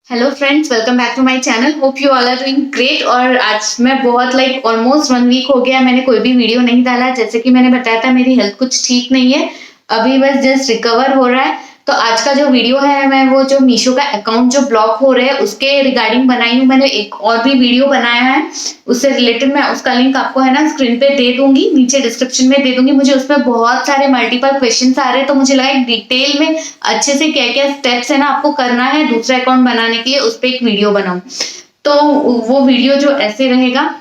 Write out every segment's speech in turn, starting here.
Hello friends, welcome back to my channel. Hope you all are doing great. और आज मैं बहुत almost 1 week हो गया मैंने कोई भी वीडियो नहीं डाला। जैसे कि मैंने बताया था मेरी हेल्थ कुछ ठीक नहीं है, अभी बस जस्ट रिकवर हो रहा है। तो आज का जो वीडियो है मैं वो जो मीशो का अकाउंट जो ब्लॉक हो रहा है उसके रिगार्डिंग बनाई हूँ। मैंने एक और भी वीडियो बनाया है उससे रिलेटेड, मैं उसका लिंक आपको है ना स्क्रीन पे दे दूंगी, नीचे डिस्क्रिप्शन में दे दूंगी। मुझे उसमें बहुत सारे मल्टीपल क्वेश्चंस आ रहे हैं तो मुझे लगा एक डिटेल में अच्छे से क्या क्या स्टेप्स है ना आपको करना है दूसरा अकाउंट बनाने के लिए, उस पर एक वीडियो बनाऊं। तो वो वीडियो जो ऐसे रहेगा,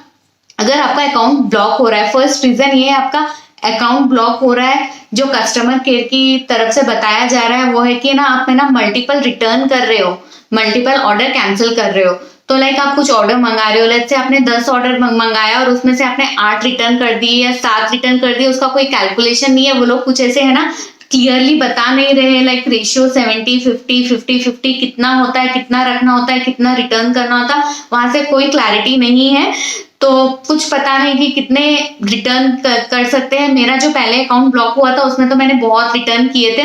अगर आपका अकाउंट ब्लॉक हो रहा है, फर्स्ट रीजन ये है आपका अकाउंट ब्लॉक हो रहा है, जो कस्टमर केयर की तरफ से बताया जा रहा है वो है कि ना आप है ना मल्टीपल रिटर्न कर रहे हो, मल्टीपल ऑर्डर कैंसिल कर रहे हो। तो आप कुछ ऑर्डर मंगा रहे हो, लेट्स से आपने 10 ऑर्डर मंगाया और उसमें से आपने 8 रिटर्न कर दिए या 7 रिटर्न कर दिए, उसका कोई कैलकुलेशन नहीं है। वो लोग कुछ ऐसे है ना क्लियरली बता नहीं रहे, रेशियो 70-50 कितना होता है, कितना रखना होता है, कितना रिटर्न करना होता है, वहां से कोई क्लैरिटी नहीं है। तो कुछ पता नहीं कि कितने रिटर्न कर सकते हैं। मेरा जो पहले अकाउंट ब्लॉक हुआ था उसमें तो मैंने बहुत रिटर्न किए थे,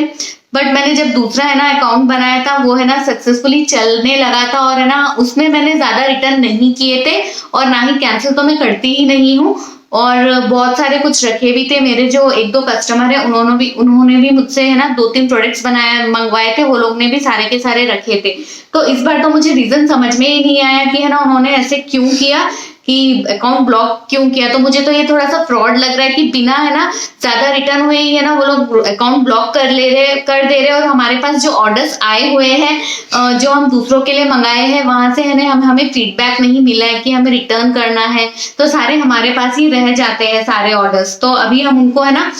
बट मैंने जब दूसरा है ना अकाउंट बनाया था वो है ना सक्सेसफुली चलने लगा था और है ना उसमें मैंने ज्यादा रिटर्न नहीं किए थे और ना ही कैंसिल तो मैं करती ही नहीं हूँ। और बहुत सारे कुछ रखे भी थे, मेरे जो 1-2 कस्टमर है उन्होंने भी मुझसे है ना 2-3 प्रोडक्ट्स मंगवाए थे, वो लोग ने भी सारे के सारे रखे थे। तो इस बार तो मुझे रीजन समझ में ही नहीं आया कि है ना उन्होंने ऐसे क्यों किया, कि अकाउंट ब्लॉक क्यों किया। तो मुझे तो ये थोड़ा सा फ्रॉड लग रहा है कि बिना है ना ज्यादा रिटर्न हुए ही है ना वो लोग अकाउंट ब्लॉक कर दे रहे और हमारे पास जो ऑर्डर्स आए हुए हैं जो हम दूसरों के लिए मंगाए हैं वहां से है ना हमें फीडबैक नहीं मिला है कि हमें रिटर्न करना है, तो सारे हमारे पास ही रह जाते हैं सारे ऑर्डर्स। तो अभी हम उनको है ना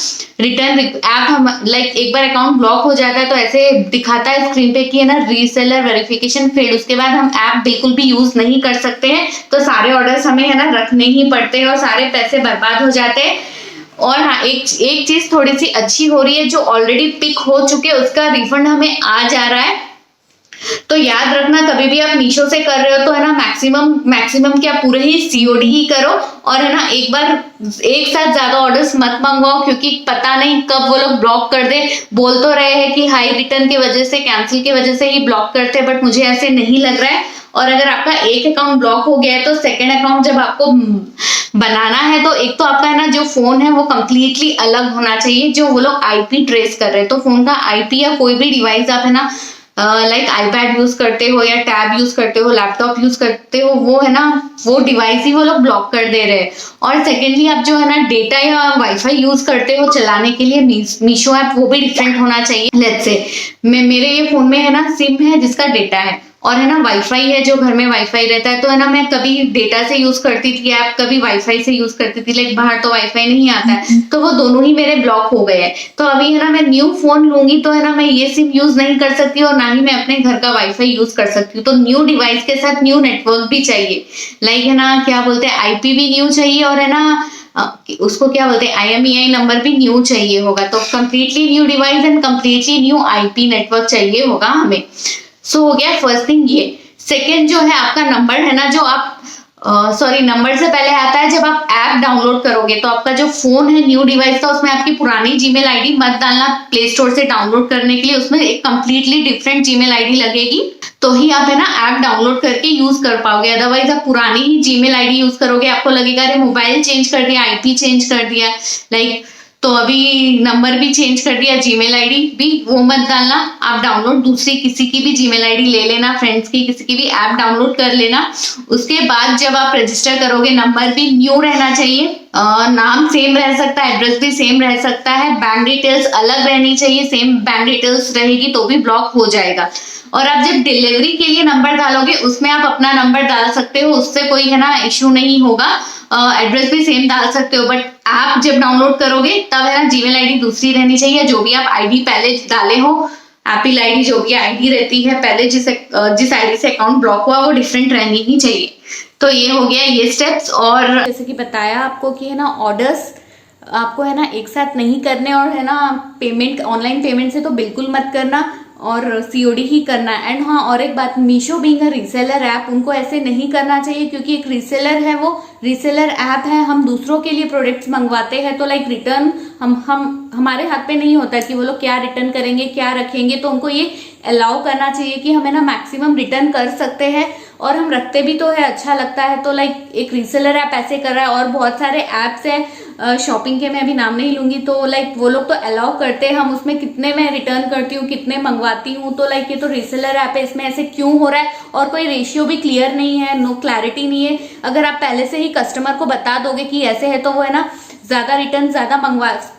रिटर्न ऐप हम एक बार अकाउंट ब्लॉक हो जाता है तो ऐसे दिखाता है स्क्रीन पे कि है ना रीसेलर वेरिफिकेशन फेल्ड, उसके बाद हम ऐप बिल्कुल भी यूज नहीं कर सकते हैं। तो सारे ऑर्डर्स हमें है ना रखने ही पड़ते हैं और सारे पैसे बर्बाद हो जाते हैं। और हाँ, एक चीज थोड़ी सी अच्छी हो रही है, जो ऑलरेडी पिक हो चुके उसका रिफंड हमें आ जा रहा है। तो याद रखना कभी भी आप मीशो से कर रहे हो तो है ना मैक्सिमम क्या पूरे ही सीओडी ही करो और है ना एक बार एक साथ ज्यादा ऑर्डर्स मत मंगवाओ, क्योंकि पता नहीं कब वो लोग ब्लॉक कर दे। बोल तो रहे हैं कि हाई रिटर्न की वजह से, कैंसिल की वजह से ही ब्लॉक करते हैं, बट मुझे ऐसे नहीं लग रहा है। और अगर आपका एक अकाउंट ब्लॉक हो गया है तो सेकेंड अकाउंट जब आपको बनाना है तो एक तो आपका है ना जो फोन है वो कंप्लीटली अलग होना चाहिए, जो वो लोग आईपी ट्रेस कर रहे हैं। तो फोन का आईपी या कोई भी डिवाइस आप है ना आईपैड यूज करते हो या टैब यूज करते हो, लैपटॉप यूज करते हो, वो है ना वो डिवाइस ही वो लोग ब्लॉक कर दे रहे हैं। और सेकेंडली आप जो है ना डेटा या वाईफाई यूज करते हो चलाने के लिए मीशो ऐप, वो भी डिफरेंट होना चाहिए। लेट्स से मेरे ये फोन में है ना सिम है जिसका डेटा है और है ना वाईफाई है, जो घर में वाईफाई रहता है। तो है ना मैं कभी डेटा से यूज करती थी ऐप, कभी वाईफाई से यूज करती थी, बाहर तो वाईफाई नहीं आता है, तो वो दोनों ही मेरे ब्लॉक हो गए हैं। तो अभी है ना मैं न्यू फोन लूंगी तो है ना मैं ये सिम यूज नहीं कर सकती और ना ही मैं अपने घर का वाईफाई यूज कर सकती हूँ। तो न्यू डिवाइस के साथ न्यू नेटवर्क भी चाहिए, है ना क्या बोलते हैं आईपी भी न्यू चाहिए और है ना उसको क्या बोलते हैं IMEI नंबर भी न्यू चाहिए होगा। तो completely new device and completely new IP network चाहिए होगा हमें। सो हो गया फर्स्ट थिंग ये। सेकेंड जो है आपका नंबर है ना, जो आप नंबर से पहले आता है जब आप ऐप डाउनलोड करोगे तो आपका जो फोन है न्यू डिवाइस का उसमें आपकी पुरानी जीमेल आईडी मत डालना प्ले स्टोर से डाउनलोड करने के लिए, उसमें एक कंप्लीटली डिफरेंट जीमेल आईडी लगेगी, तो ही आप है ना ऐप डाउनलोड करके यूज कर पाओगे। अदरवाइज आप पुरानी ही जीमेल आईडी यूज करोगे, आपको लगेगा अरे मोबाइल चेंज कर दिया, आईपी चेंज कर दिया, तो अभी नंबर भी चेंज कर दिया, जीमेल आईडी भी वो मत डालना। आप डाउनलोड दूसरी किसी की भी जीमेल आईडी ले लेना, फ्रेंड्स की किसी की भी ऐप डाउनलोड कर लेना। उसके बाद जब आप रजिस्टर करोगे नंबर भी न्यू रहना चाहिए, नाम सेम रह सकता है, एड्रेस भी सेम रह सकता है, बैंक डिटेल्स अलग रहनी चाहिए, सेम बैंक डिटेल्स रहेगी तो भी ब्लॉक हो जाएगा। और आप जब डिलीवरी के लिए नंबर डालोगे उसमें आप अपना नंबर डाल सकते हो, उससे कोई है ना इश्यू नहीं होगा, एड्रेस भी सेम डाल सकते हो। बट ऐप जब डाउनलोड करोगे तब है ना जीमेल आईडी दूसरी रहनी चाहिए, जो भी आप आईडी पहले डाले हो, एप्पल आईडी जो भी आईडी रहती है पहले जिस आईडी से अकाउंट ब्लॉक हुआ वो डिफरेंट रहनी ही चाहिए। तो ये हो गया ये स्टेप्स। और जैसे कि बताया आपको कि है ना ऑर्डर्स आपको है ना एक साथ नहीं करने और है ना पेमेंट ऑनलाइन पेमेंट से तो बिल्कुल मत करना। और COD ही करना है। एंड हाँ, और एक बात, Meesho being a reseller app, उनको ऐसे नहीं करना चाहिए, क्योंकि एक रीसेलर है, वो रीसेलर ऐप है, हम दूसरों के लिए प्रोडक्ट्स मंगवाते हैं, तो लाइक रिटर्न हम हमारे हाथ पे नहीं होता कि वो लोग क्या रिटर्न करेंगे, क्या रखेंगे। तो उनको ये अलाउ करना चाहिए कि हमें ना मैक्सिमम रिटर्न कर सकते हैं, और हम रखते भी तो है, अच्छा लगता है। तो लाइक एक रीसेलर ऐप ऐसे कर रहा है, और बहुत सारे ऐप्स हैं शॉपिंग के, मैं अभी नाम नहीं लूंगी, तो लाइक वो लोग तो अलाउ करते हैं, हम उसमें कितने मैं रिटर्न करती हूँ, कितने मंगवाती हूँ। तो लाइक ये तो रीसेलर ऐप है, इसमें ऐसे क्यों हो रहा है, और कोई रेशियो भी क्लियर नहीं है, नो क्लैरिटी नहीं है। अगर आप पहले से ही कस्टमर को बता दोगे कि ऐसे है, तो वो है ना ज्यादा रिटर्न ज्यादा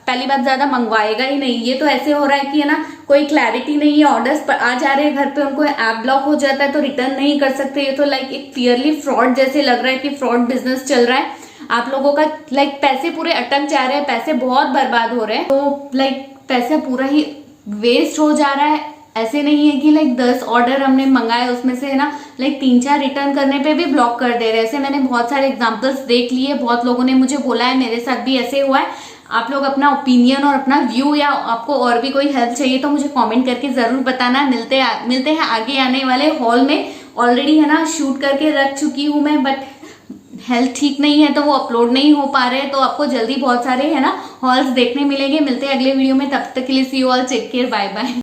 पहली बात ज्यादा मंगवाएगा ही नहीं। ये तो ऐसे हो रहा है कि है ना कोई क्लैरिटी नहीं है, ऑर्डर्स पर आ जा रहे हैं घर पे, उनको ऐप ब्लॉक हो जाता है तो रिटर्न नहीं कर सकते। ये तो लाइक एक क्लियरली फ्रॉड जैसे लग रहा है कि फ्रॉड बिजनेस चल रहा है। आप लोगों का लाइक पैसे पूरे अटक जा रहे हैं, पैसे बहुत बर्बाद हो रहे हैं, तो लाइक पैसा पूरा ही वेस्ट हो जा रहा है। ऐसे नहीं है कि लाइक 10 ऑर्डर हमने मंगाए, उसमें से है ना लाइक 3-4 रिटर्न करने पे भी ब्लॉक कर दे रहे हैं। ऐसे मैंने बहुत सारे एग्जांपल्स देख लिए, बहुत लोगों ने मुझे बोला है, मेरे साथ भी ऐसे हुआ है। आप लोग अपना ओपिनियन और अपना व्यू, या आपको और भी कोई हेल्प चाहिए तो मुझे कमेंट करके जरूर बताना। मिलते हैं आगे आने वाले हॉल में। ऑलरेडी है ना शूट करके रख चुकी हूँ मैं, बट हेल्थ ठीक नहीं है तो वो अपलोड नहीं हो पा रहे हैं। तो आपको जल्दी बहुत सारे है ना हॉल्स देखने मिलेंगे। मिलते हैं अगले वीडियो में, तब तक के लिए see you all, take care, bye bye.